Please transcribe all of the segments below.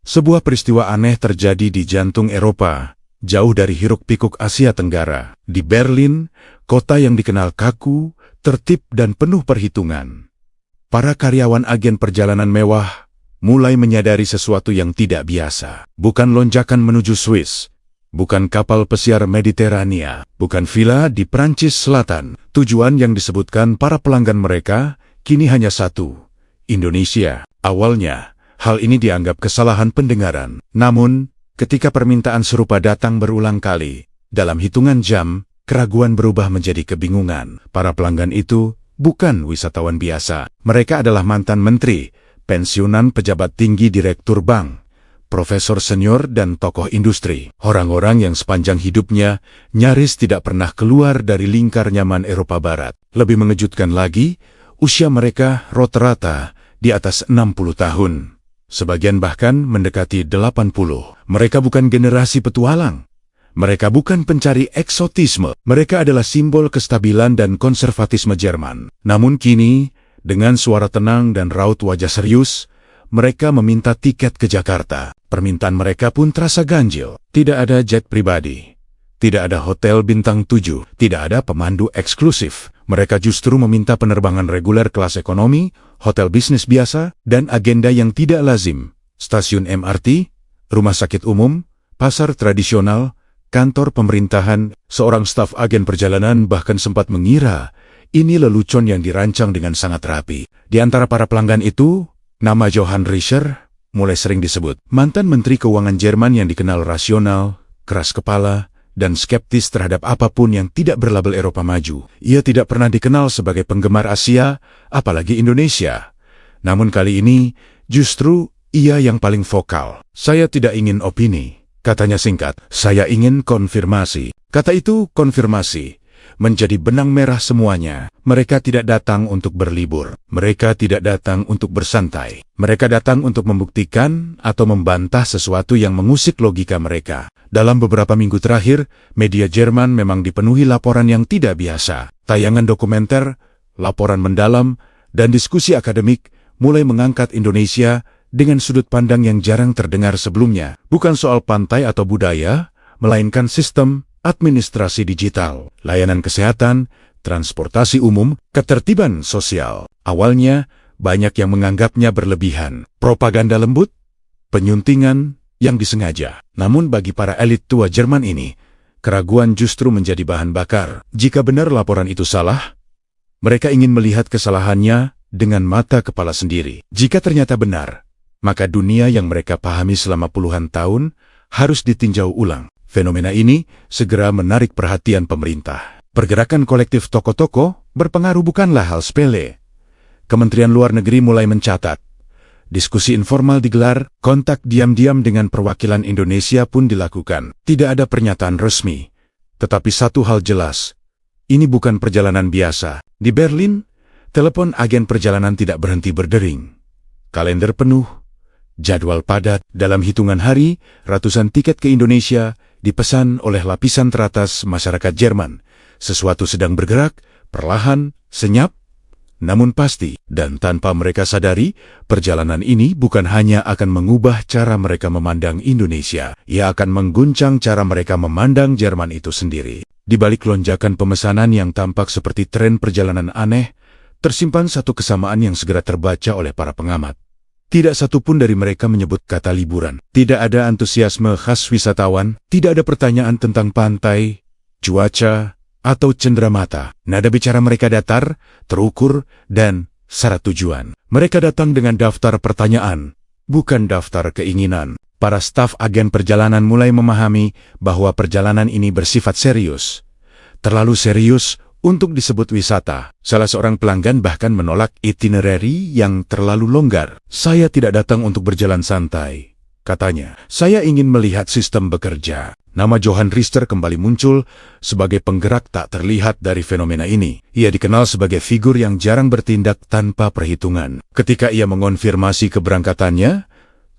Sebuah peristiwa aneh terjadi di jantung Eropa, jauh dari hiruk-pikuk Asia Tenggara. Di Berlin, kota yang dikenal kaku, tertib dan penuh perhitungan. Para karyawan agen perjalanan mewah mulai menyadari sesuatu yang tidak biasa. Bukan lonjakan menuju Swiss, bukan kapal pesiar Mediterania, bukan villa di Prancis Selatan. Tujuan yang disebutkan para pelanggan mereka kini hanya satu: Indonesia. Awalnya, hal ini dianggap kesalahan pendengaran. Namun, ketika permintaan serupa datang berulang kali, dalam hitungan jam, keraguan berubah menjadi kebingungan. Para pelanggan itu bukan wisatawan biasa. Mereka adalah mantan menteri, pensiunan pejabat tinggi direktur bank, profesor senior dan tokoh industri. Orang-orang yang sepanjang hidupnya nyaris tidak pernah keluar dari lingkar nyaman Eropa Barat. Lebih mengejutkan lagi, usia mereka rata-rata di atas 60 tahun. Sebagian bahkan mendekati 80. Mereka bukan generasi petualang. Mereka bukan pencari eksotisme. Mereka adalah simbol kestabilan dan konservatisme Jerman. Namun kini, dengan suara tenang dan raut wajah serius, mereka meminta tiket ke Jakarta. Permintaan mereka pun terasa ganjil. Tidak ada jet pribadi, tidak ada hotel bintang 7, tidak ada pemandu eksklusif. Mereka justru meminta penerbangan reguler kelas ekonomi, hotel bisnis biasa, dan agenda yang tidak lazim. Stasiun MRT, rumah sakit umum, pasar tradisional, kantor pemerintahan. Seorang staf agen perjalanan bahkan sempat mengira ini lelucon yang dirancang dengan sangat rapi. Di antara para pelanggan itu, nama Johann Rischer mulai sering disebut. Mantan Menteri Keuangan Jerman yang dikenal rasional, keras kepala, dan skeptis terhadap apapun yang tidak berlabel Eropa maju. Ia tidak pernah dikenal sebagai penggemar Asia, apalagi Indonesia. Namun kali ini, justru ia yang paling vokal. Saya tidak ingin opini, katanya singkat. Saya ingin konfirmasi. Kata itu, konfirmasi, menjadi benang merah semuanya. Mereka tidak datang untuk berlibur. Mereka tidak datang untuk bersantai. Mereka datang untuk membuktikan atau membantah sesuatu yang mengusik logika mereka. Dalam beberapa minggu terakhir, media Jerman memang dipenuhi laporan yang tidak biasa. Tayangan dokumenter, laporan mendalam, dan diskusi akademik mulai mengangkat Indonesia dengan sudut pandang yang jarang terdengar sebelumnya. Bukan soal pantai atau budaya, melainkan sistem, administrasi digital, layanan kesehatan, transportasi umum, ketertiban sosial. Awalnya, banyak yang menganggapnya berlebihan. Propaganda lembut, penyuntingan yang disengaja. Namun bagi para elit tua Jerman ini, keraguan justru menjadi bahan bakar. Jika benar laporan itu salah, mereka ingin melihat kesalahannya dengan mata kepala sendiri. Jika ternyata benar, maka dunia yang mereka pahami selama puluhan tahun harus ditinjau ulang. Fenomena ini segera menarik perhatian pemerintah. Pergerakan kolektif tokoh-tokoh berpengaruh bukanlah hal sepele. Kementerian Luar Negeri mulai mencatat. Diskusi informal digelar, kontak diam-diam dengan perwakilan Indonesia pun dilakukan. Tidak ada pernyataan resmi. Tetapi satu hal jelas, ini bukan perjalanan biasa. Di Berlin, telepon agen perjalanan tidak berhenti berdering. Kalender penuh, jadwal padat. Dalam hitungan hari, ratusan tiket ke Indonesia dipesan oleh lapisan teratas masyarakat Jerman. Sesuatu sedang bergerak, perlahan, senyap, namun pasti. Dan tanpa mereka sadari, perjalanan ini bukan hanya akan mengubah cara mereka memandang Indonesia, ia akan mengguncang cara mereka memandang Jerman itu sendiri. Di balik lonjakan pemesanan yang tampak seperti tren perjalanan aneh, tersimpan satu kesamaan yang segera terbaca oleh para pengamat. Tidak satu pun dari mereka menyebut kata liburan. Tidak ada antusiasme khas wisatawan, tidak ada pertanyaan tentang pantai, cuaca, atau cenderamata. Nada bicara mereka datar, terukur, dan syarat tujuan. Mereka datang dengan daftar pertanyaan, bukan daftar keinginan. Para staf agen perjalanan mulai memahami bahwa perjalanan ini bersifat serius. Terlalu serius untuk disebut wisata. Salah seorang pelanggan bahkan menolak itinerary yang terlalu longgar. Saya tidak datang untuk berjalan santai, katanya. Saya ingin melihat sistem bekerja. Nama Johann Rischer kembali muncul sebagai penggerak tak terlihat dari fenomena ini. Ia dikenal sebagai figur yang jarang bertindak tanpa perhitungan. Ketika ia mengonfirmasi keberangkatannya,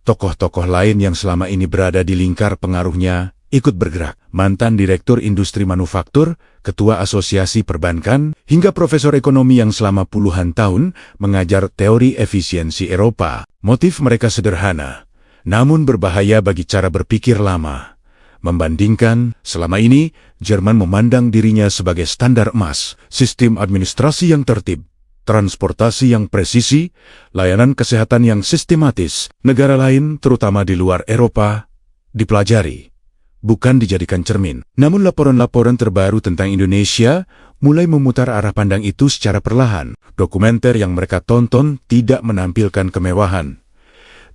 tokoh-tokoh lain yang selama ini berada di lingkar pengaruhnya ikut bergerak. Mantan direktur industri manufaktur, ketua asosiasi perbankan, hingga profesor ekonomi yang selama puluhan tahun mengajar teori efisiensi Eropa. Motif mereka sederhana. namun berbahaya bagi cara berpikir lama. Membandingkan, selama ini, Jerman memandang dirinya sebagai standar emas, sistem administrasi yang tertib, transportasi yang presisi, layanan kesehatan yang sistematis. Negara lain, terutama di luar Eropa, dipelajari, bukan dijadikan cermin. Namun laporan-laporan terbaru tentang Indonesia mulai memutar arah pandang itu secara perlahan. Dokumenter yang mereka tonton tidak menampilkan kemewahan.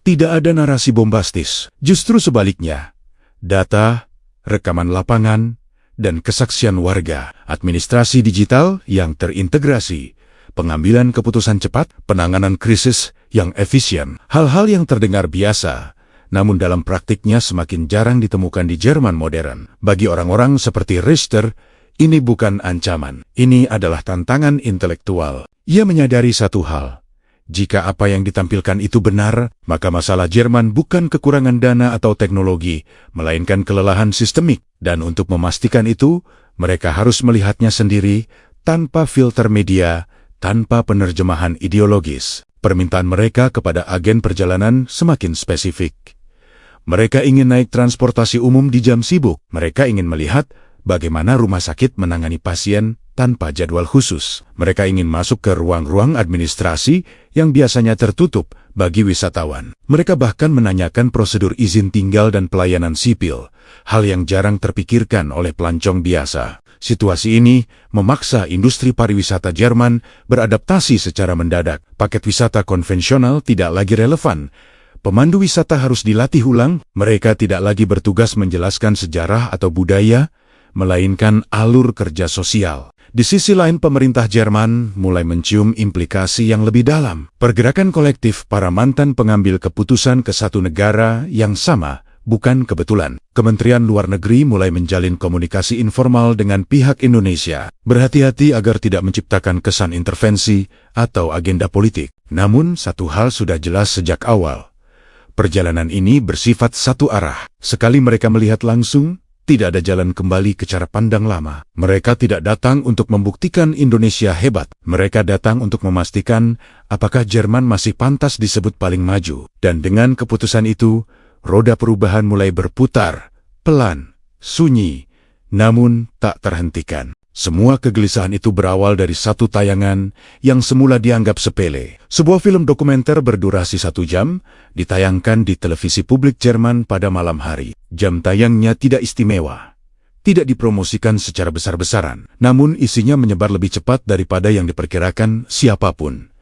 Tidak ada narasi bombastis, justru sebaliknya. Data, rekaman lapangan, dan kesaksian warga, administrasi digital yang terintegrasi, pengambilan keputusan cepat, penanganan krisis yang efisien. Hal-hal yang terdengar biasa, namun dalam praktiknya semakin jarang ditemukan di Jerman modern. Bagi orang-orang seperti Richter, ini bukan ancaman. Ini adalah tantangan intelektual. Ia menyadari satu hal. Jika apa yang ditampilkan itu benar, maka masalah Jerman bukan kekurangan dana atau teknologi, melainkan kelelahan sistemik. Dan untuk memastikan itu, mereka harus melihatnya sendiri, tanpa filter media, tanpa penerjemahan ideologis. Permintaan mereka kepada agen perjalanan semakin spesifik. Mereka ingin naik transportasi umum di jam sibuk. Mereka ingin melihat bagaimana rumah sakit menangani pasien tanpa jadwal khusus. Mereka ingin masuk ke ruang-ruang administrasi yang biasanya tertutup bagi wisatawan. Mereka bahkan menanyakan prosedur izin tinggal dan pelayanan sipil, hal yang jarang terpikirkan oleh pelancong biasa. Situasi ini memaksa industri pariwisata Jerman beradaptasi secara mendadak. Paket wisata konvensional tidak lagi relevan. Pemandu wisata harus dilatih ulang. Mereka tidak lagi bertugas menjelaskan sejarah atau budaya, melainkan alur kerja sosial. Di sisi lain, pemerintah Jerman mulai mencium implikasi yang lebih dalam. Pergerakan kolektif para mantan pengambil keputusan ke satu negara yang sama bukan kebetulan. Kementerian Luar Negeri mulai menjalin komunikasi informal dengan pihak Indonesia. Berhati-hati agar tidak menciptakan kesan intervensi atau agenda politik. Namun, satu hal sudah jelas sejak awal. Perjalanan ini bersifat satu arah. Sekali mereka melihat langsung, tidak ada jalan kembali ke cara pandang lama. Mereka tidak datang untuk membuktikan Indonesia hebat. Mereka datang untuk memastikan apakah Jerman masih pantas disebut paling maju. Dan dengan keputusan itu, roda perubahan mulai berputar, pelan, sunyi, namun tak terhentikan. Semua kegelisahan itu berawal dari satu tayangan yang semula dianggap sepele. Sebuah film dokumenter berdurasi 1 jam ditayangkan di televisi publik Jerman pada malam hari. Jam tayangnya tidak istimewa, tidak dipromosikan secara besar-besaran, namun isinya menyebar lebih cepat daripada yang diperkirakan siapapun.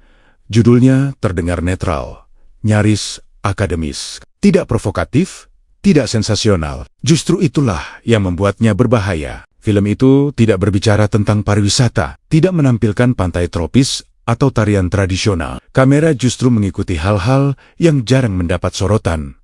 Judulnya terdengar netral, nyaris akademis, tidak provokatif, tidak sensasional. Justru itulah yang membuatnya berbahaya. Film itu tidak berbicara tentang pariwisata, tidak menampilkan pantai tropis atau tarian tradisional. Kamera justru mengikuti hal-hal yang jarang mendapat sorotan.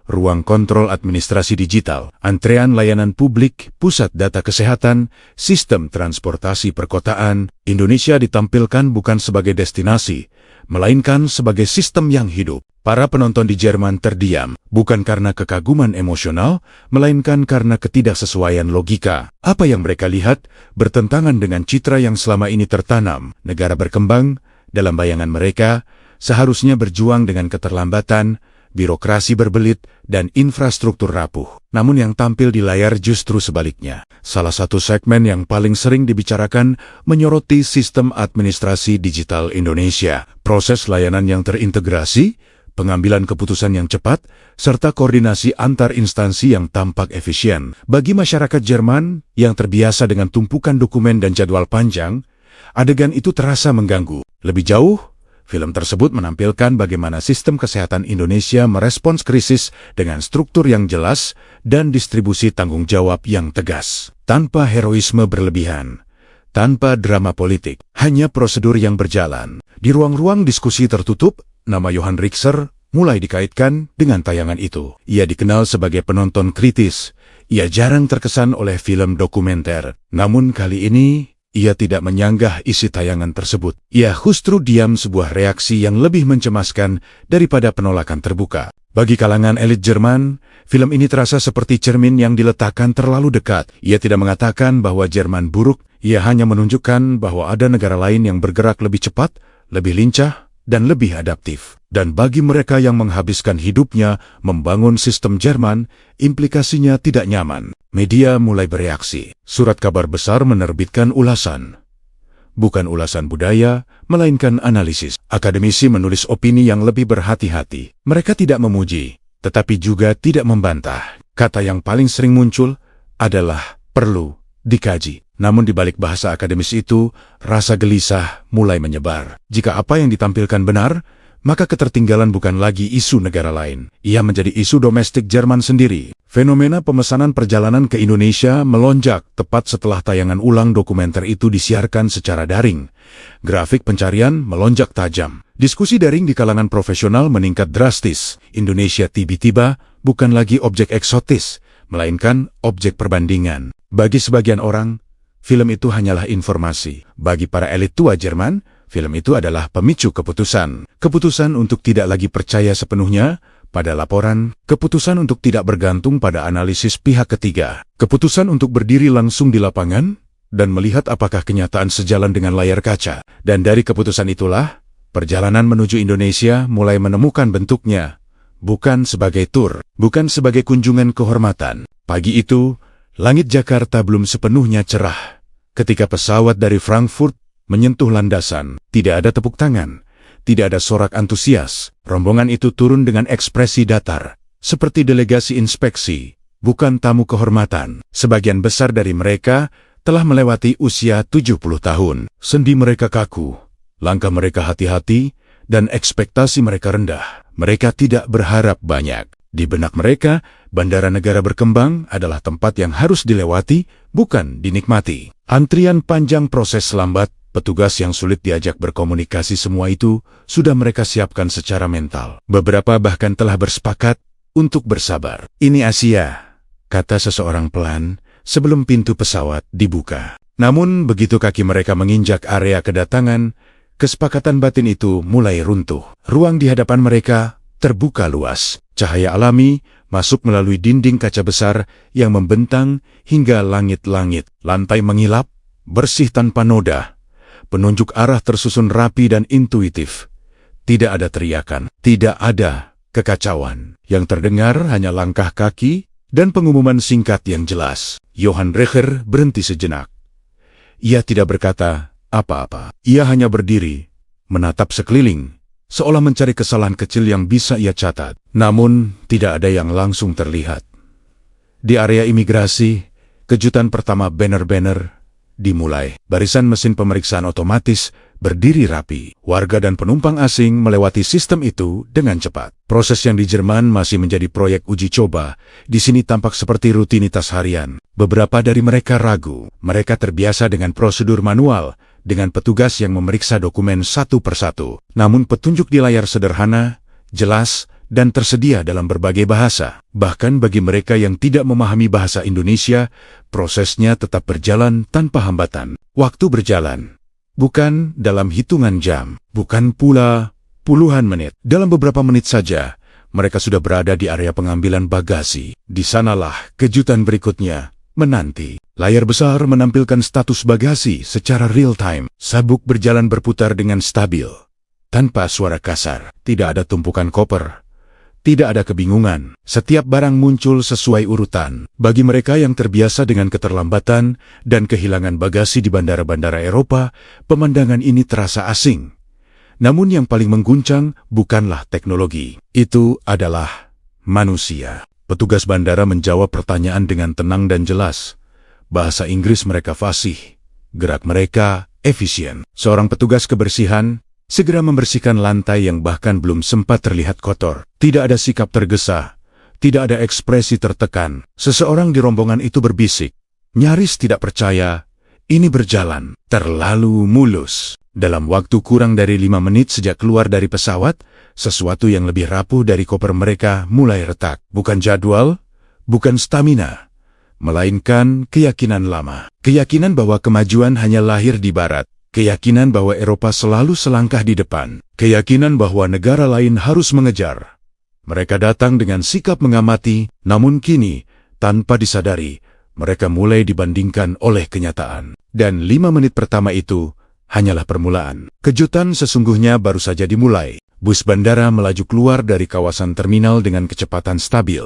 Ruang kontrol administrasi digital, antrean layanan publik, pusat data kesehatan, sistem transportasi perkotaan. Indonesia ditampilkan bukan sebagai destinasi, melainkan sebagai sistem yang hidup. Para penonton di Jerman terdiam, bukan karena kekaguman emosional, melainkan karena ketidaksesuaian logika. Apa yang mereka lihat bertentangan dengan citra yang selama ini tertanam. Negara berkembang, dalam bayangan mereka, seharusnya berjuang dengan keterlambatan, birokrasi berbelit, dan infrastruktur rapuh. Namun yang tampil di layar justru sebaliknya. Salah satu segmen yang paling sering dibicarakan menyoroti sistem administrasi digital Indonesia. Proses layanan yang terintegrasi, pengambilan keputusan yang cepat, serta koordinasi antar instansi yang tampak efisien. Bagi masyarakat Jerman yang terbiasa dengan tumpukan dokumen dan jadwal panjang, adegan itu terasa mengganggu. Lebih jauh, film tersebut menampilkan bagaimana sistem kesehatan Indonesia merespons krisis dengan struktur yang jelas dan distribusi tanggung jawab yang tegas. Tanpa heroisme berlebihan, tanpa drama politik, hanya prosedur yang berjalan. Di ruang-ruang diskusi tertutup, nama Johan Richter mulai dikaitkan dengan tayangan itu. Ia dikenal sebagai penonton kritis. Ia jarang terkesan oleh film dokumenter. Namun kali ini, ia tidak menyanggah isi tayangan tersebut. Ia justru diam sebuah reaksi yang lebih mencemaskan daripada penolakan terbuka. Bagi kalangan elit Jerman, film ini terasa seperti cermin yang diletakkan terlalu dekat. Ia tidak mengatakan bahwa Jerman buruk, ia hanya menunjukkan bahwa ada negara lain yang bergerak lebih cepat, lebih lincah, dan lebih adaptif. Dan bagi mereka yang menghabiskan hidupnya membangun sistem Jerman, implikasinya tidak nyaman. Media mulai bereaksi. Surat kabar besar menerbitkan ulasan. Bukan ulasan budaya, melainkan analisis. Akademisi menulis opini yang lebih berhati-hati. Mereka tidak memuji, tetapi juga tidak membantah. Kata yang paling sering muncul adalah perlu dikaji. Namun di balik bahasa akademis itu, rasa gelisah mulai menyebar. Jika apa yang ditampilkan benar, maka ketertinggalan bukan lagi isu negara lain. Ia menjadi isu domestik Jerman sendiri. Fenomena pemesanan perjalanan ke Indonesia melonjak tepat setelah tayangan ulang dokumenter itu disiarkan secara daring. Grafik pencarian melonjak tajam. Diskusi daring di kalangan profesional meningkat drastis. Indonesia tiba-tiba bukan lagi objek eksotis, melainkan objek perbandingan. Bagi sebagian orang, film itu hanyalah informasi. Bagi para elit tua Jerman, film itu adalah pemicu keputusan. Keputusan untuk tidak lagi percaya sepenuhnya pada laporan, keputusan untuk tidak bergantung pada analisis pihak ketiga, keputusan untuk berdiri langsung di lapangan dan melihat apakah kenyataan sejalan dengan layar kaca. Dan dari keputusan itulah, perjalanan menuju Indonesia mulai menemukan bentuknya, bukan sebagai tur, bukan sebagai kunjungan kehormatan. Pagi itu, langit Jakarta belum sepenuhnya cerah. Ketika pesawat dari Frankfurt menyentuh landasan, tidak ada tepuk tangan, tidak ada sorak antusias. Rombongan itu turun dengan ekspresi datar, seperti delegasi inspeksi, bukan tamu kehormatan. Sebagian besar dari mereka telah melewati usia 70 tahun. Sendi mereka kaku, langkah mereka hati-hati, dan ekspektasi mereka rendah. Mereka tidak berharap banyak. Di benak mereka, bandara negara berkembang adalah tempat yang harus dilewati, bukan dinikmati. Antrian panjang, proses lambat, petugas yang sulit diajak berkomunikasi, semua itu sudah mereka siapkan secara mental. Beberapa bahkan telah bersepakat untuk bersabar. Ini Asia, kata seseorang pelan sebelum pintu pesawat dibuka. Namun begitu kaki mereka menginjak area kedatangan, kesepakatan batin itu mulai runtuh. Ruang di hadapan mereka terbuka luas. Cahaya alami masuk melalui dinding kaca besar yang membentang hingga langit-langit. Lantai mengilap, bersih tanpa noda. Penunjuk arah tersusun rapi dan intuitif. Tidak ada teriakan, tidak ada kekacauan. Yang terdengar hanya langkah kaki dan pengumuman singkat yang jelas. Johann Recher berhenti sejenak. Ia tidak berkata apa-apa. Ia hanya berdiri, menatap sekeliling, seolah mencari kesalahan kecil yang bisa ia catat. Namun, tidak ada yang langsung terlihat. Di area imigrasi, kejutan pertama banner-banner dimulai. Barisan mesin pemeriksaan otomatis berdiri rapi. Warga dan penumpang asing melewati sistem itu dengan cepat. Proses yang di Jerman masih menjadi proyek uji coba, di sini tampak seperti rutinitas harian. Beberapa dari mereka ragu. Mereka terbiasa dengan prosedur manual, dengan petugas yang memeriksa dokumen satu persatu. Namun petunjuk di layar sederhana, jelas, dan tersedia dalam berbagai bahasa. Bahkan bagi mereka yang tidak memahami bahasa Indonesia, prosesnya tetap berjalan tanpa hambatan. Waktu berjalan, bukan dalam hitungan jam, bukan pula puluhan menit. Dalam beberapa menit saja, mereka sudah berada di area pengambilan bagasi. Di sanalah kejutan berikutnya menanti. Layar besar menampilkan status bagasi secara real-time. Sabuk berjalan berputar dengan stabil, tanpa suara kasar. Tidak ada tumpukan koper. Tidak ada kebingungan. Setiap barang muncul sesuai urutan. Bagi mereka yang terbiasa dengan keterlambatan dan kehilangan bagasi di bandara-bandara Eropa, pemandangan ini terasa asing. Namun yang paling mengguncang bukanlah teknologi. Itu adalah manusia. Petugas bandara menjawab pertanyaan dengan tenang dan jelas. Bahasa Inggris mereka fasih. Gerak mereka efisien. Seorang petugas kebersihan segera membersihkan lantai yang bahkan belum sempat terlihat kotor. Tidak ada sikap tergesa, tidak ada ekspresi tertekan. Seseorang di rombongan itu berbisik, nyaris tidak percaya, ini berjalan terlalu mulus. Dalam waktu kurang dari 5 menit sejak keluar dari pesawat, sesuatu yang lebih rapuh dari koper mereka mulai retak. Bukan jadwal, bukan stamina, melainkan keyakinan lama. Keyakinan bahwa kemajuan hanya lahir di barat. Keyakinan bahwa Eropa selalu selangkah di depan. Keyakinan bahwa negara lain harus mengejar. Mereka datang dengan sikap mengamati, namun kini, tanpa disadari, mereka mulai dibandingkan oleh kenyataan. Dan 5 menit pertama itu hanyalah permulaan. Kejutan sesungguhnya baru saja dimulai. Bus bandara melaju keluar dari kawasan terminal dengan kecepatan stabil.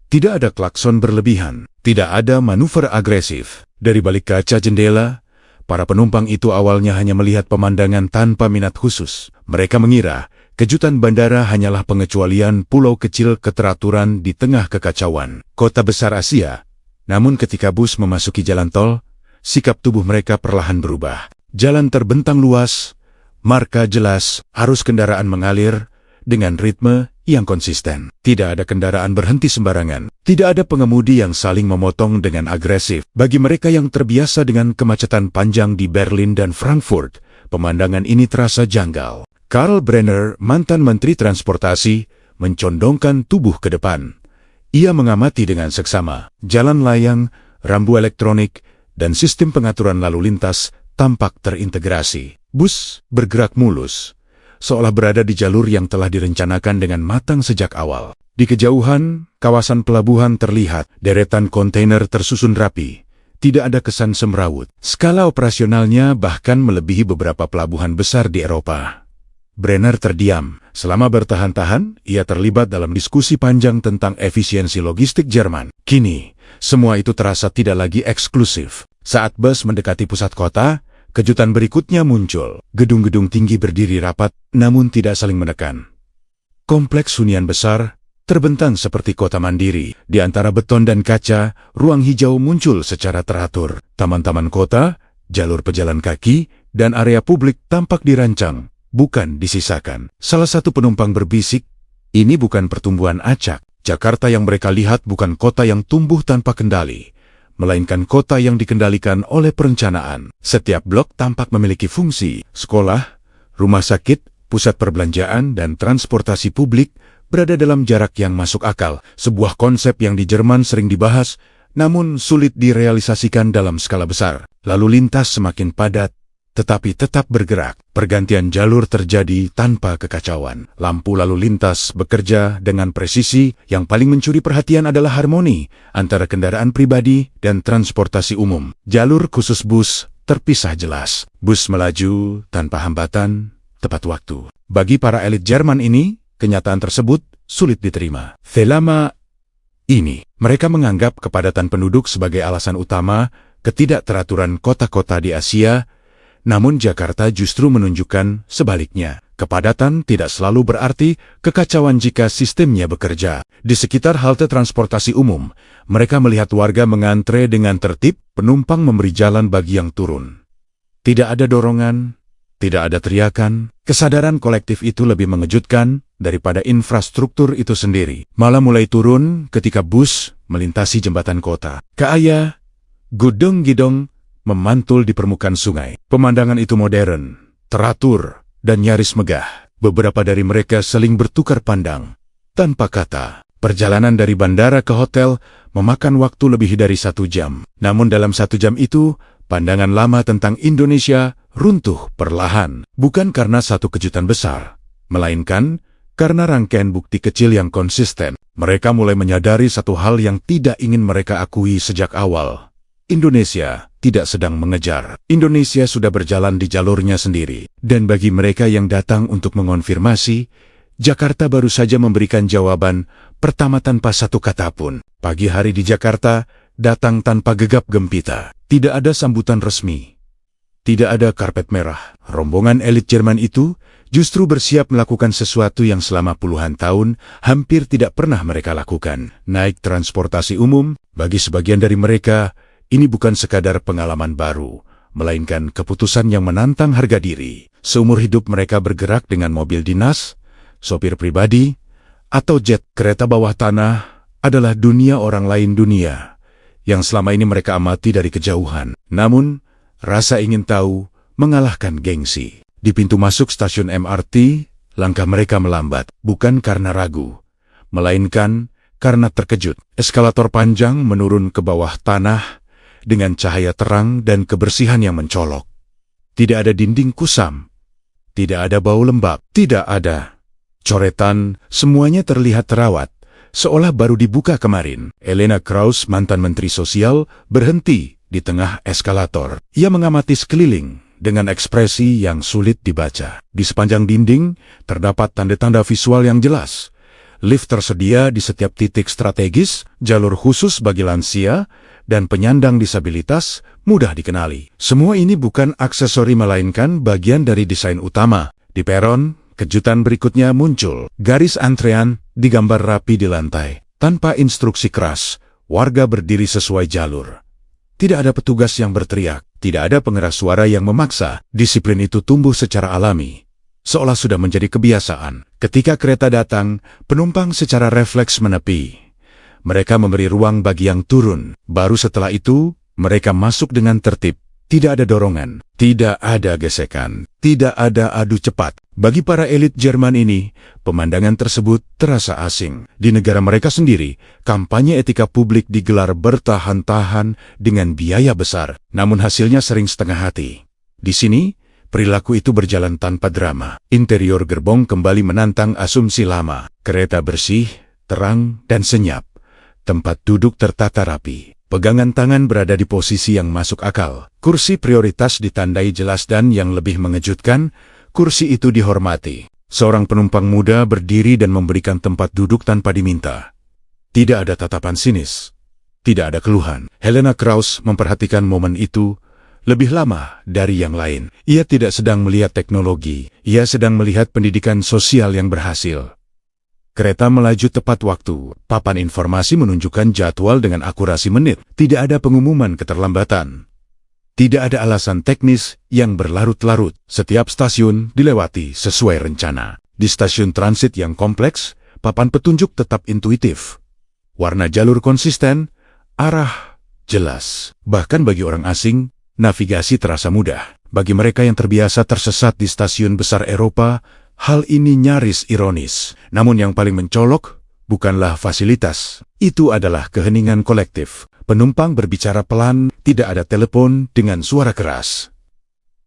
Tidak ada klakson berlebihan, tidak ada manuver agresif. Dari balik kaca jendela, para penumpang itu awalnya hanya melihat pemandangan tanpa minat khusus. Mereka mengira kejutan bandara hanyalah pengecualian pulau kecil keteraturan di tengah kekacauan kota besar Asia. Namun ketika bus memasuki jalan tol, sikap tubuh mereka perlahan berubah. Jalan terbentang luas, marka jelas, arus kendaraan mengalir dengan ritme yang konsisten. Tidak ada kendaraan berhenti sembarangan. Tidak ada pengemudi yang saling memotong dengan agresif. Bagi mereka yang terbiasa dengan kemacetan panjang di Berlin dan Frankfurt, pemandangan ini terasa janggal. Karl Brenner, mantan Menteri Transportasi, mencondongkan tubuh ke depan. Ia mengamati dengan seksama. Jalan layang, rambu elektronik, dan sistem pengaturan lalu lintas tampak terintegrasi. Bus bergerak mulus, seolah berada di jalur yang telah direncanakan dengan matang sejak awal. Di kejauhan, kawasan pelabuhan terlihat, deretan kontainer tersusun rapi. Tidak ada kesan semrawut. Skala operasionalnya bahkan melebihi beberapa pelabuhan besar di Eropa. Brenner terdiam. Selama bertahan-tahan, ia terlibat dalam diskusi panjang tentang efisiensi logistik Jerman. Kini, semua itu terasa tidak lagi eksklusif. Saat bus mendekati pusat kota, kejutan berikutnya muncul. Gedung-gedung tinggi berdiri rapat, namun tidak saling menekan. Kompleks hunian besar terbentang seperti kota mandiri. Di antara beton dan kaca, ruang hijau muncul secara teratur. Taman-taman kota, jalur pejalan kaki, dan area publik tampak dirancang, bukan disisakan. Salah satu penumpang berbisik, ini bukan pertumbuhan acak. Jakarta yang mereka lihat bukan kota yang tumbuh tanpa kendali, melainkan kota yang dikendalikan oleh perencanaan. Setiap blok tampak memiliki fungsi: sekolah, rumah sakit, pusat perbelanjaan, dan transportasi publik berada dalam jarak yang masuk akal. Sebuah konsep yang di Jerman sering dibahas, namun sulit direalisasikan dalam skala besar. Lalu lintas semakin padat, tetapi tetap bergerak. Pergantian jalur terjadi tanpa kekacauan. Lampu lalu lintas bekerja dengan presisi. Yang paling mencuri perhatian adalah harmoni antara kendaraan pribadi dan transportasi umum. Jalur khusus bus terpisah jelas. Bus melaju tanpa hambatan, tepat waktu. Bagi para elit Jerman ini, kenyataan tersebut sulit diterima. Selama ini, mereka menganggap kepadatan penduduk sebagai alasan utama ketidakteraturan kota-kota di Asia. Namun Jakarta justru menunjukkan sebaliknya. Kepadatan tidak selalu berarti kekacauan jika sistemnya bekerja. Di sekitar halte transportasi umum, mereka melihat warga mengantre dengan tertib, penumpang memberi jalan bagi yang turun. Tidak ada dorongan, tidak ada teriakan. Kesadaran kolektif itu lebih mengejutkan daripada infrastruktur itu sendiri. Malah mulai turun ketika bus melintasi jembatan kota. Kaaya, gedung-gedung memantul di permukaan sungai. Pemandangan itu modern, teratur, dan nyaris megah. Beberapa dari mereka saling bertukar pandang. Tanpa kata, perjalanan dari bandara ke hotel memakan waktu lebih dari 1 jam. Namun dalam 1 jam itu, pandangan lama tentang Indonesia runtuh perlahan. Bukan karena satu kejutan besar, melainkan karena rangkaian bukti kecil yang konsisten. Mereka mulai menyadari satu hal yang tidak ingin mereka akui sejak awal. Indonesia tidak sedang mengejar. Indonesia sudah berjalan di jalurnya sendiri. Dan bagi mereka yang datang untuk mengonfirmasi, Jakarta baru saja memberikan jawaban pertama tanpa satu kata pun. Pagi hari di Jakarta datang tanpa gegap gempita. Tidak ada sambutan resmi. Tidak ada karpet merah. Rombongan elit Jerman itu justru bersiap melakukan sesuatu yang selama puluhan tahun hampir tidak pernah mereka lakukan. Naik transportasi umum, bagi sebagian dari mereka, ini bukan sekadar pengalaman baru, melainkan keputusan yang menantang harga diri. Seumur hidup mereka bergerak dengan mobil dinas, sopir pribadi, atau jet. Kereta bawah tanah adalah dunia orang lain, dunia yang selama ini mereka amati dari kejauhan. Namun, rasa ingin tahu mengalahkan gengsi. Di pintu masuk stasiun MRT, langkah mereka melambat, bukan karena ragu, melainkan karena terkejut. Eskalator panjang menurun ke bawah tanah, dengan cahaya terang dan kebersihan yang mencolok. Tidak ada dinding kusam, tidak ada bau lembab, tidak ada coretan, semuanya terlihat terawat, seolah baru dibuka kemarin. Elena Kraus, mantan Menteri Sosial, berhenti di tengah eskalator. Ia mengamati sekeliling dengan ekspresi yang sulit dibaca. Di sepanjang dinding, terdapat tanda-tanda visual yang jelas. Lift tersedia di setiap titik strategis, jalur khusus bagi lansia, dan penyandang disabilitas mudah dikenali. Semua ini bukan aksesori melainkan bagian dari desain utama. Di peron, kejutan berikutnya muncul. Garis antrean digambar rapi di lantai. Tanpa instruksi keras, warga berdiri sesuai jalur. Tidak ada petugas yang berteriak, tidak ada pengeras suara yang memaksa. Disiplin itu tumbuh secara alami, seolah sudah menjadi kebiasaan. Ketika kereta datang, penumpang secara refleks menepi. Mereka memberi ruang bagi yang turun. Baru setelah itu, mereka masuk dengan tertib. Tidak ada dorongan, tidak ada gesekan, tidak ada adu cepat. Bagi para elit Jerman ini, pemandangan tersebut terasa asing. Di negara mereka sendiri, kampanye etika publik digelar bertahan-tahan dengan biaya besar, namun hasilnya sering setengah hati. Di sini, perilaku itu berjalan tanpa drama. Interior gerbong kembali menantang asumsi lama. Kereta bersih, terang, dan senyap. Tempat duduk tertata rapi. Pegangan tangan berada di posisi yang masuk akal. Kursi prioritas ditandai jelas dan yang lebih mengejutkan, kursi itu dihormati. Seorang penumpang muda berdiri dan memberikan tempat duduk tanpa diminta. Tidak ada tatapan sinis. Tidak ada keluhan. Helena Kraus memperhatikan momen itu lebih lama dari yang lain. Ia tidak sedang melihat teknologi. Ia sedang melihat pendidikan sosial yang berhasil. Kereta melaju tepat waktu. Papan informasi menunjukkan jadwal dengan akurasi menit. Tidak ada pengumuman keterlambatan. Tidak ada alasan teknis yang berlarut-larut. Setiap stasiun dilewati sesuai rencana. Di stasiun transit yang kompleks, papan petunjuk tetap intuitif. Warna jalur konsisten, arah jelas. Bahkan bagi orang asing, navigasi terasa mudah. Bagi mereka yang terbiasa tersesat di stasiun besar Eropa, hal ini nyaris ironis. Namun yang paling mencolok bukanlah fasilitas. Itu adalah keheningan kolektif. Penumpang berbicara pelan, tidak ada telepon dengan suara keras.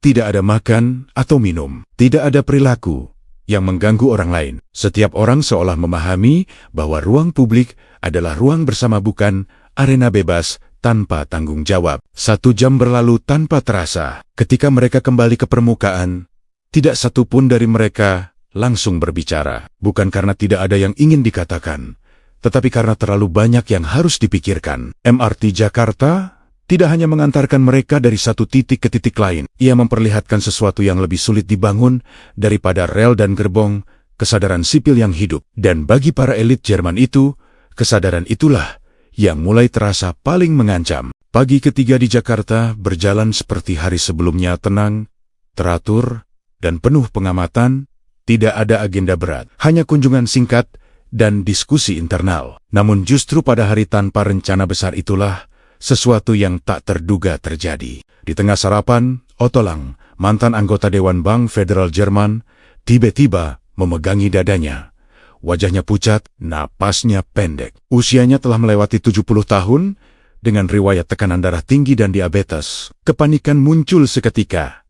Tidak ada makan atau minum. Tidak ada perilaku yang mengganggu orang lain. Setiap orang seolah memahami bahwa ruang publik adalah ruang bersama, bukan arena bebas tanpa tanggung jawab. 1 jam berlalu tanpa terasa. Ketika mereka kembali ke permukaan, tidak satu pun dari mereka langsung berbicara. Bukan karena tidak ada yang ingin dikatakan, tetapi karena terlalu banyak yang harus dipikirkan. MRT Jakarta tidak hanya mengantarkan mereka dari satu titik ke titik lain. Ia memperlihatkan sesuatu yang lebih sulit dibangun daripada rel dan gerbong, kesadaran sipil yang hidup. Dan bagi para elit Jerman itu, kesadaran itulah yang mulai terasa paling mengancam. Pagi ketiga di Jakarta berjalan seperti hari sebelumnya, tenang, teratur, dan penuh pengamatan. Tidak ada agenda berat, hanya kunjungan singkat dan diskusi internal. Namun justru pada hari tanpa rencana besar itulah sesuatu yang tak terduga terjadi. Di tengah sarapan, Otto Lang, mantan anggota Dewan Bank Federal Jerman, tiba-tiba memegangi dadanya. Wajahnya pucat, napasnya pendek. Usianya telah melewati 70 tahun, dengan riwayat tekanan darah tinggi dan diabetes. Kepanikan muncul seketika.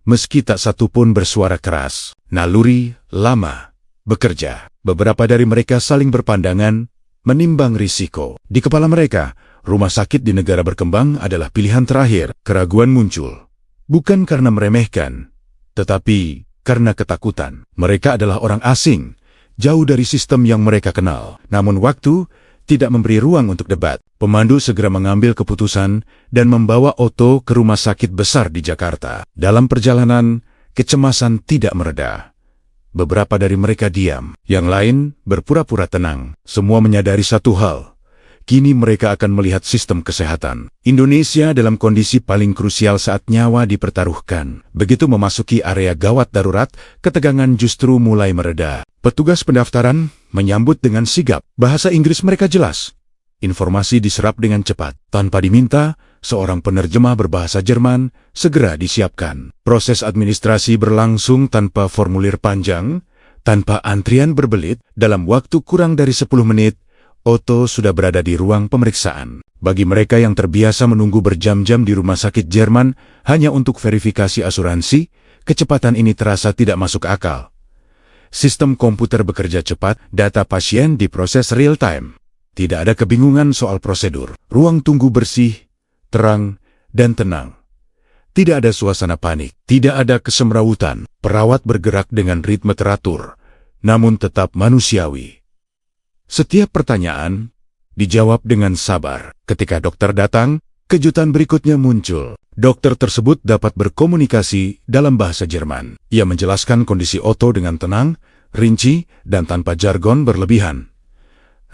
Meski tak satu pun bersuara keras, naluri lama bekerja. Beberapa dari mereka saling berpandangan, menimbang risiko. Di kepala mereka, rumah sakit di negara berkembang adalah pilihan terakhir. Keraguan muncul, bukan karena meremehkan, tetapi karena ketakutan. Mereka adalah orang asing, jauh dari sistem yang mereka kenal. Namun waktu tidak memberi ruang untuk debat. Pemandu segera mengambil keputusan dan membawa Otto ke rumah sakit besar di Jakarta. Dalam perjalanan, kecemasan tidak mereda. Beberapa dari mereka diam, yang lain berpura-pura tenang. Semua menyadari satu hal. Kini mereka akan melihat sistem kesehatan Indonesia dalam kondisi paling krusial saat nyawa dipertaruhkan. Begitu memasuki area gawat darurat, ketegangan justru mulai mereda. Petugas pendaftaran menyambut dengan sigap. Bahasa Inggris mereka jelas. Informasi diserap dengan cepat. Tanpa diminta, seorang penerjemah berbahasa Jerman segera disiapkan. Proses administrasi berlangsung tanpa formulir panjang, tanpa antrian berbelit. Dalam waktu kurang dari 10 menit, Otto sudah berada di ruang pemeriksaan. Bagi mereka yang terbiasa menunggu berjam-jam di rumah sakit Jerman hanya untuk verifikasi asuransi, kecepatan ini terasa tidak masuk akal. Sistem komputer bekerja cepat, data pasien diproses real-time. Tidak ada kebingungan soal prosedur. Ruang tunggu bersih, terang, dan tenang. Tidak ada suasana panik, tidak ada kesemrawutan. Perawat bergerak dengan ritme teratur, namun tetap manusiawi. Setiap pertanyaan dijawab dengan sabar. Ketika dokter datang, kejutan berikutnya muncul. Dokter tersebut dapat berkomunikasi dalam bahasa Jerman. Ia menjelaskan kondisi Otto dengan tenang, rinci, dan tanpa jargon berlebihan.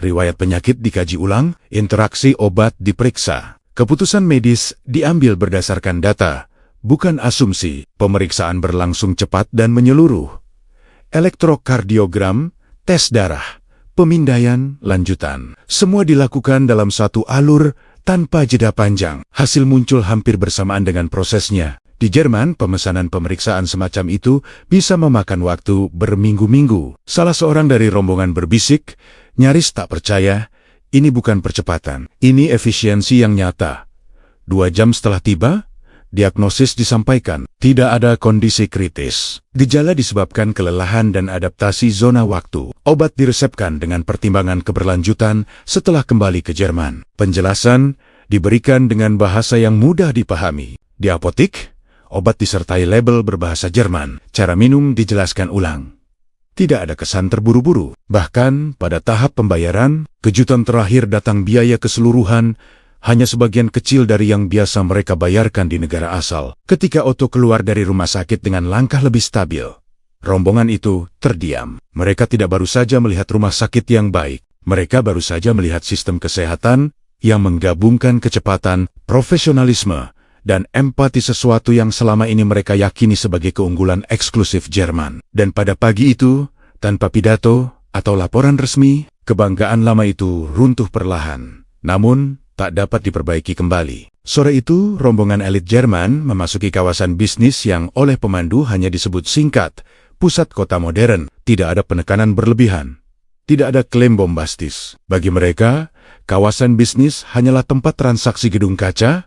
Riwayat penyakit dikaji ulang, interaksi obat diperiksa. Keputusan medis diambil berdasarkan data, bukan asumsi. Pemeriksaan berlangsung cepat dan menyeluruh. Elektrokardiogram, tes darah, pemindaian lanjutan. Semua dilakukan dalam satu alur tanpa jeda panjang. Hasil muncul hampir bersamaan dengan prosesnya. Di Jerman, pemesanan pemeriksaan semacam itu bisa memakan waktu berminggu-minggu. Salah seorang dari rombongan berbisik, nyaris tak percaya, ini bukan percepatan, ini efisiensi yang nyata. 2 jam setelah tiba, diagnosis disampaikan, tidak ada kondisi kritis. Gejala disebabkan kelelahan dan adaptasi zona waktu. Obat diresepkan dengan pertimbangan keberlanjutan setelah kembali ke Jerman. Penjelasan diberikan dengan bahasa yang mudah dipahami. Di apotik, obat disertai label berbahasa Jerman. Cara minum dijelaskan ulang. Tidak ada kesan terburu-buru. Bahkan pada tahap pembayaran, kejutan terakhir datang biaya keseluruhan hanya sebagian kecil dari yang biasa mereka bayarkan di negara asal. Ketika Otto keluar dari rumah sakit dengan langkah lebih stabil, rombongan itu terdiam. Mereka tidak baru saja melihat rumah sakit yang baik. Mereka baru saja melihat sistem kesehatan yang menggabungkan kecepatan, profesionalisme, dan empati, sesuatu yang selama ini mereka yakini sebagai keunggulan eksklusif Jerman. Dan pada pagi itu, tanpa pidato atau laporan resmi, kebanggaan lama itu runtuh perlahan. Namun, tak dapat diperbaiki kembali. Sore itu, rombongan elit Jerman memasuki kawasan bisnis yang oleh pemandu hanya disebut singkat, pusat kota modern. Tidak ada penekanan berlebihan. Tidak ada klaim bombastis. Bagi mereka, kawasan bisnis hanyalah tempat transaksi gedung kaca,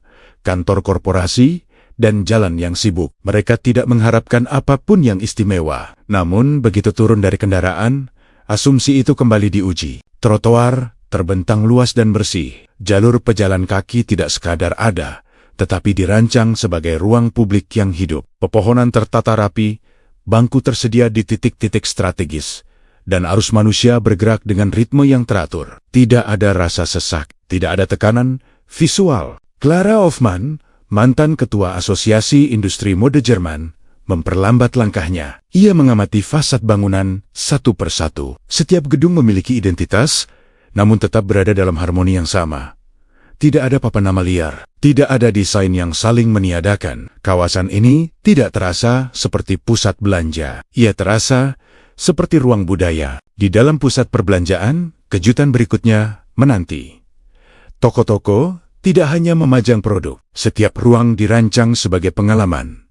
kantor korporasi, dan jalan yang sibuk. Mereka tidak mengharapkan apapun yang istimewa. Namun, begitu turun dari kendaraan, asumsi itu kembali diuji. Trotoar terbentang luas dan bersih. Jalur pejalan kaki tidak sekadar ada, tetapi dirancang sebagai ruang publik yang hidup. Pepohonan tertata rapi, bangku tersedia di titik-titik strategis, dan arus manusia bergerak dengan ritme yang teratur. Tidak ada rasa sesak, tidak ada tekanan visual. Clara Hoffmann, mantan ketua Asosiasi Industri Mode Jerman, memperlambat langkahnya. Ia mengamati fasad bangunan satu persatu. Setiap gedung memiliki identitas, namun tetap berada dalam harmoni yang sama. Tidak ada papan nama liar, tidak ada desain yang saling meniadakan. Kawasan ini tidak terasa seperti pusat belanja. Ia terasa seperti ruang budaya. Di dalam pusat perbelanjaan, kejutan berikutnya menanti. Toko-toko tidak hanya memajang produk, setiap ruang dirancang sebagai pengalaman.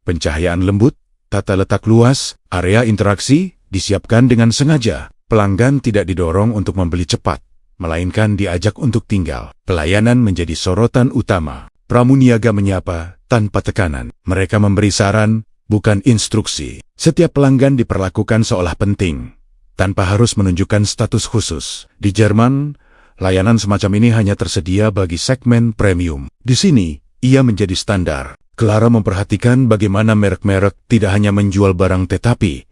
Pencahayaan lembut, tata letak luas, area interaksi disiapkan dengan sengaja. Pelanggan tidak didorong untuk membeli cepat, melainkan diajak untuk tinggal. Pelayanan menjadi sorotan utama. Pramuniaga menyapa tanpa tekanan. Mereka memberi saran, bukan instruksi. Setiap pelanggan diperlakukan seolah penting, tanpa harus menunjukkan status khusus. Di Jerman, layanan semacam ini hanya tersedia bagi segmen premium. Di sini, ia menjadi standar. Clara memperhatikan bagaimana merek-merek tidak hanya menjual barang tetapi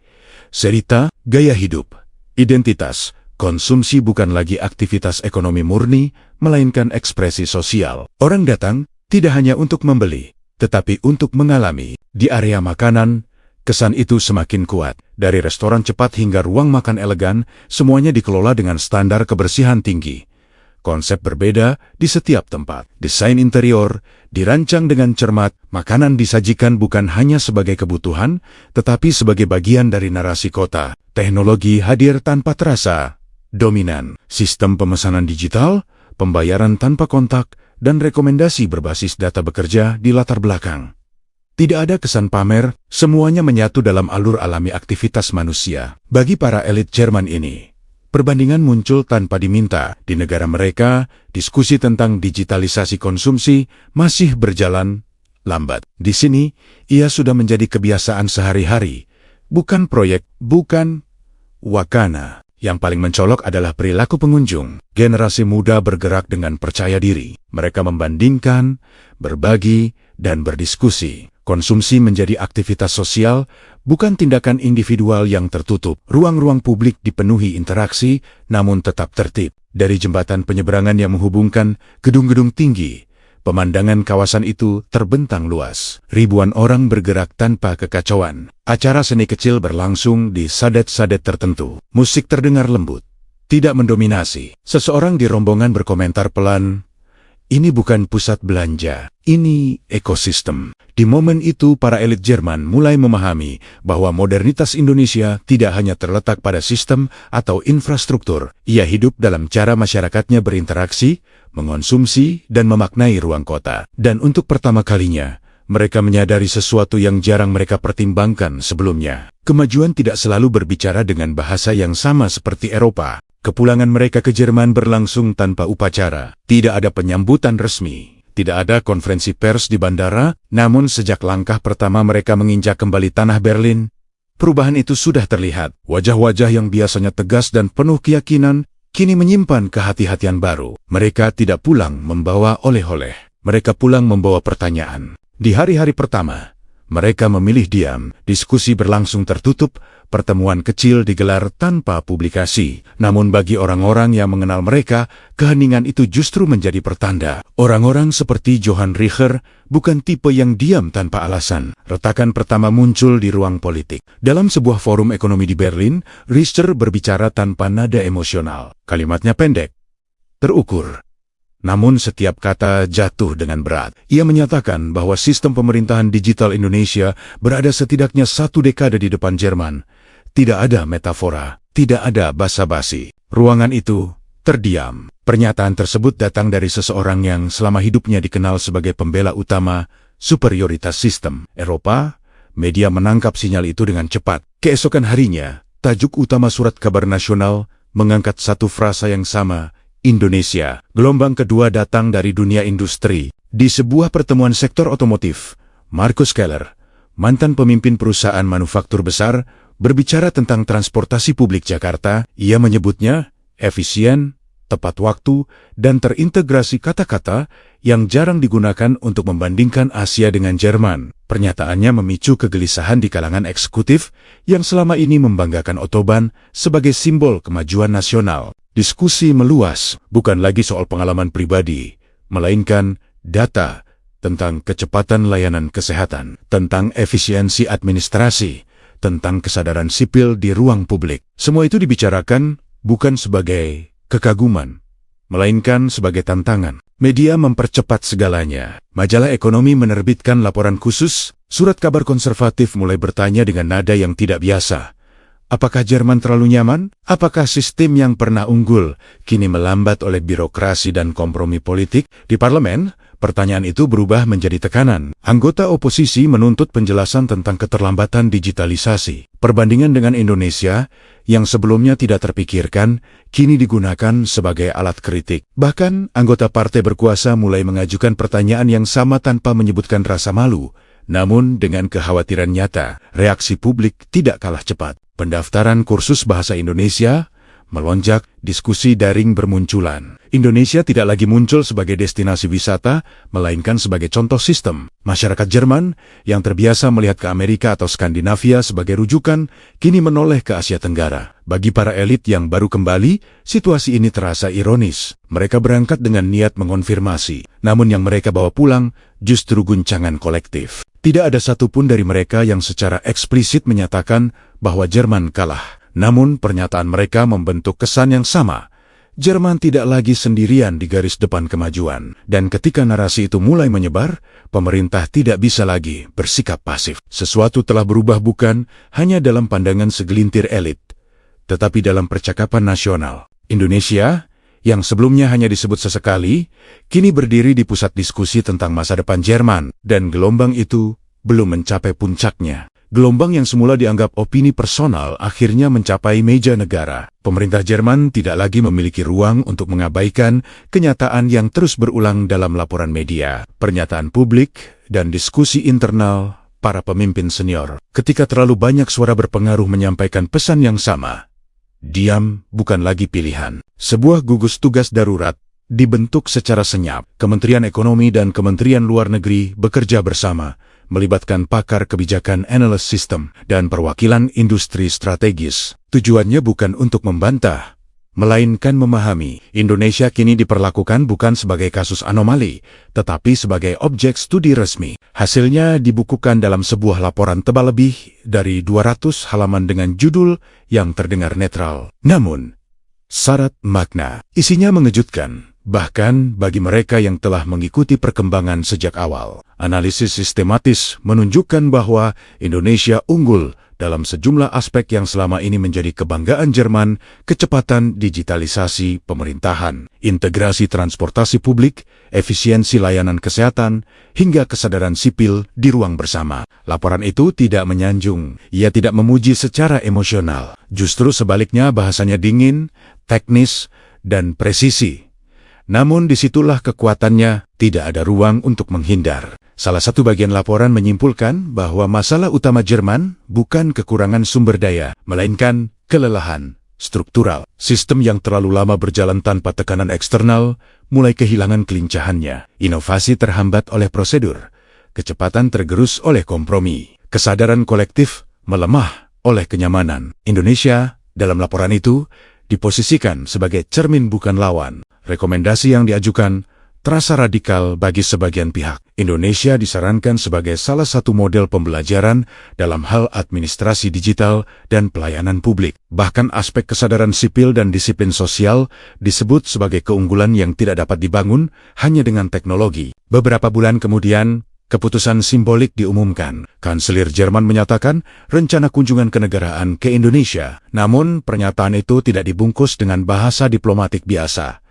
cerita, gaya hidup, identitas. Konsumsi bukan lagi aktivitas ekonomi murni, melainkan ekspresi sosial. Orang datang tidak hanya untuk membeli, tetapi untuk mengalami. Di area makanan, kesan itu semakin kuat. Dari restoran cepat hingga ruang makan elegan, semuanya dikelola dengan standar kebersihan tinggi. Konsep berbeda di setiap tempat. Desain interior dirancang dengan cermat. Makanan disajikan bukan hanya sebagai kebutuhan, tetapi sebagai bagian dari narasi kota. Teknologi hadir tanpa terasa dominan. Sistem pemesanan digital, pembayaran tanpa kontak, dan rekomendasi berbasis data bekerja di latar belakang. Tidak ada kesan pamer, semuanya menyatu dalam alur alami aktivitas manusia. Bagi para elit Jerman ini, perbandingan muncul tanpa diminta. Di negara mereka, diskusi tentang digitalisasi konsumsi masih berjalan lambat. Di sini, ia sudah menjadi kebiasaan sehari-hari. Bukan proyek, bukan wacana. Yang paling mencolok adalah perilaku pengunjung. Generasi muda bergerak dengan percaya diri. Mereka membandingkan, berbagi, dan berdiskusi. Konsumsi menjadi aktivitas sosial, bukan tindakan individual yang tertutup. Ruang-ruang publik dipenuhi interaksi, namun tetap tertib. Dari jembatan penyeberangan yang menghubungkan gedung-gedung tinggi, pemandangan kawasan itu terbentang luas. Ribuan orang bergerak tanpa kekacauan. Acara seni kecil berlangsung di sadet-sadet tertentu. Musik terdengar lembut, tidak mendominasi. Seseorang di rombongan berkomentar pelan, "Ini bukan pusat belanja, ini ekosistem." Di momen itu, para elit Jerman mulai memahami bahwa modernitas Indonesia tidak hanya terletak pada sistem atau infrastruktur. Ia hidup dalam cara masyarakatnya berinteraksi, mengonsumsi, dan memaknai ruang kota. Dan untuk pertama kalinya, mereka menyadari sesuatu yang jarang mereka pertimbangkan sebelumnya. Kemajuan tidak selalu berbicara dengan bahasa yang sama seperti Eropa. Kepulangan mereka ke Jerman berlangsung tanpa upacara. Tidak ada penyambutan resmi, tidak ada konferensi pers di bandara, namun sejak langkah pertama mereka menginjak kembali tanah Berlin, perubahan itu sudah terlihat. Wajah-wajah yang biasanya tegas dan penuh keyakinan, kini menyimpan kehati-hatian baru. Mereka tidak pulang membawa oleh-oleh, mereka pulang membawa pertanyaan. Di hari-hari pertama, mereka memilih diam, diskusi berlangsung tertutup, pertemuan kecil digelar tanpa publikasi. Namun bagi orang-orang yang mengenal mereka, keheningan itu justru menjadi pertanda. Orang-orang seperti Johann Richer bukan tipe yang diam tanpa alasan. Retakan pertama muncul di ruang politik. Dalam sebuah forum ekonomi di Berlin, Richter berbicara tanpa nada emosional. Kalimatnya pendek, terukur, namun setiap kata jatuh dengan berat. Ia menyatakan bahwa sistem pemerintahan digital Indonesia berada setidaknya 1 dekade di depan Jerman. Tidak ada metafora, tidak ada basa-basi. Ruangan itu terdiam. Pernyataan tersebut datang dari seseorang yang selama hidupnya dikenal sebagai pembela utama superioritas sistem. Eropa, media menangkap sinyal itu dengan cepat. Keesokan harinya, tajuk utama surat kabar nasional mengangkat satu frasa yang sama, Indonesia. Gelombang kedua datang dari dunia industri. Di sebuah pertemuan sektor otomotif, Markus Keller, mantan pemimpin perusahaan manufaktur besar, berbicara tentang transportasi publik Jakarta. Ia menyebutnya efisien, tepat waktu, dan terintegrasi, kata-kata yang jarang digunakan untuk membandingkan Asia dengan Jerman. Pernyataannya memicu kegelisahan di kalangan eksekutif yang selama ini membanggakan Autobahn sebagai simbol kemajuan nasional. Diskusi meluas, bukan lagi soal pengalaman pribadi, melainkan data tentang kecepatan layanan kesehatan, tentang efisiensi administrasi, tentang kesadaran sipil di ruang publik. Semua itu dibicarakan bukan sebagai kekaguman, melainkan sebagai tantangan. Media mempercepat segalanya. Majalah ekonomi menerbitkan laporan khusus, surat kabar konservatif mulai bertanya dengan nada yang tidak biasa. Apakah Jerman terlalu nyaman? Apakah sistem yang pernah unggul kini melambat oleh birokrasi dan kompromi politik? Di parlemen, pertanyaan itu berubah menjadi tekanan. Anggota oposisi menuntut penjelasan tentang keterlambatan digitalisasi. Perbandingan dengan Indonesia, yang sebelumnya tidak terpikirkan, kini digunakan sebagai alat kritik. Bahkan, anggota partai berkuasa mulai mengajukan pertanyaan yang sama tanpa menyebutkan rasa malu. Namun, dengan kekhawatiran nyata, reaksi publik tidak kalah cepat. Pendaftaran kursus bahasa Indonesia melonjak, diskusi daring bermunculan. Indonesia tidak lagi muncul sebagai destinasi wisata, melainkan sebagai contoh sistem. Masyarakat Jerman yang terbiasa melihat ke Amerika atau Skandinavia sebagai rujukan, kini menoleh ke Asia Tenggara. Bagi para elit yang baru kembali, situasi ini terasa ironis. Mereka berangkat dengan niat mengonfirmasi, namun yang mereka bawa pulang justru guncangan kolektif. Tidak ada satupun dari mereka yang secara eksplisit menyatakan bahwa Jerman kalah. Namun pernyataan mereka membentuk kesan yang sama. Jerman tidak lagi sendirian di garis depan kemajuan. Dan ketika narasi itu mulai menyebar, pemerintah tidak bisa lagi bersikap pasif. Sesuatu telah berubah bukan hanya dalam pandangan segelintir elit, tetapi dalam percakapan nasional. Indonesia, yang sebelumnya hanya disebut sesekali, kini berdiri di pusat diskusi tentang masa depan Jerman. Dan gelombang itu belum mencapai puncaknya. Gelombang yang semula dianggap opini personal akhirnya mencapai meja negara. Pemerintah Jerman tidak lagi memiliki ruang untuk mengabaikan kenyataan yang terus berulang dalam laporan media, pernyataan publik, dan diskusi internal para pemimpin senior. Ketika terlalu banyak suara berpengaruh menyampaikan pesan yang sama, diam bukan lagi pilihan. Sebuah gugus tugas darurat dibentuk secara senyap. Kementerian Ekonomi dan Kementerian Luar Negeri bekerja bersama, melibatkan pakar kebijakan analis sistem dan perwakilan industri strategis. Tujuannya bukan untuk membantah, melainkan memahami. Indonesia kini diperlakukan bukan sebagai kasus anomali, tetapi sebagai objek studi resmi. Hasilnya dibukukan dalam sebuah laporan tebal lebih dari 200 halaman dengan judul yang terdengar netral, namun syarat makna. Isinya mengejutkan, bahkan bagi mereka yang telah mengikuti perkembangan sejak awal. Analisis sistematis menunjukkan bahwa Indonesia unggul dalam sejumlah aspek yang selama ini menjadi kebanggaan Jerman: kecepatan digitalisasi pemerintahan, integrasi transportasi publik, efisiensi layanan kesehatan, hingga kesadaran sipil di ruang bersama. Laporan itu tidak menyanjung, ia tidak memuji secara emosional. Justru sebaliknya, bahasanya dingin, teknis, dan presisi. Namun disitulah kekuatannya, tidak ada ruang untuk menghindar. Salah satu bagian laporan menyimpulkan bahwa masalah utama Jerman bukan kekurangan sumber daya, melainkan kelelahan struktural. Sistem yang terlalu lama berjalan tanpa tekanan eksternal mulai kehilangan kelincahannya. Inovasi terhambat oleh prosedur, kecepatan tergerus oleh kompromi, kesadaran kolektif melemah oleh kenyamanan. Indonesia, dalam laporan itu, diposisikan sebagai cermin bukan lawan. Rekomendasi yang diajukan terasa radikal bagi sebagian pihak. Indonesia disarankan sebagai salah satu model pembelajaran dalam hal administrasi digital dan pelayanan publik. Bahkan aspek kesadaran sipil dan disiplin sosial disebut sebagai keunggulan yang tidak dapat dibangun hanya dengan teknologi. Beberapa bulan kemudian, keputusan simbolik diumumkan. Kanselir Jerman menyatakan rencana kunjungan kenegaraan ke Indonesia. Namun, pernyataan itu tidak dibungkus dengan bahasa diplomatik biasa.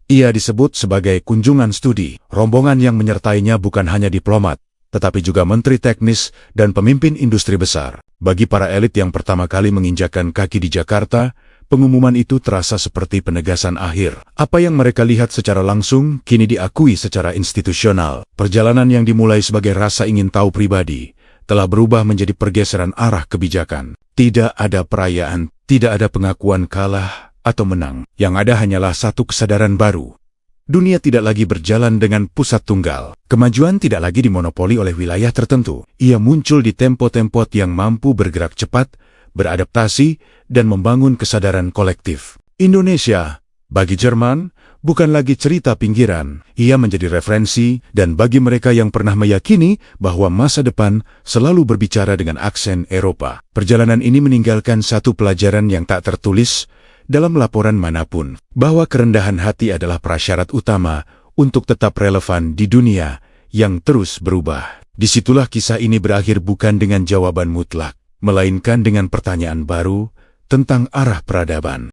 Ia disebut sebagai kunjungan studi. Rombongan yang menyertainya bukan hanya diplomat, tetapi juga menteri teknis dan pemimpin industri besar. Bagi para elit yang pertama kali menginjakkan kaki di Jakarta, pengumuman itu terasa seperti penegasan akhir. Apa yang mereka lihat secara langsung kini diakui secara institusional. Perjalanan yang dimulai sebagai rasa ingin tahu pribadi telah berubah menjadi pergeseran arah kebijakan. Tidak ada perayaan, tidak ada pengakuan kalah atau menang. Yang ada hanyalah satu kesadaran baru. Dunia tidak lagi berjalan dengan pusat tunggal. Kemajuan tidak lagi dimonopoli oleh wilayah tertentu. Ia muncul di tempo-tempo yang mampu bergerak cepat, beradaptasi, dan membangun kesadaran kolektif. Indonesia, bagi Jerman, bukan lagi cerita pinggiran. Ia menjadi referensi, dan bagi mereka yang pernah meyakini bahwa masa depan selalu berbicara dengan aksen Eropa. Perjalanan ini meninggalkan satu pelajaran yang tak tertulis dalam laporan manapun, bahwa kerendahan hati adalah prasyarat utama untuk tetap relevan di dunia yang terus berubah. Disitulah kisah ini berakhir, bukan dengan jawaban mutlak, melainkan dengan pertanyaan baru tentang arah peradaban.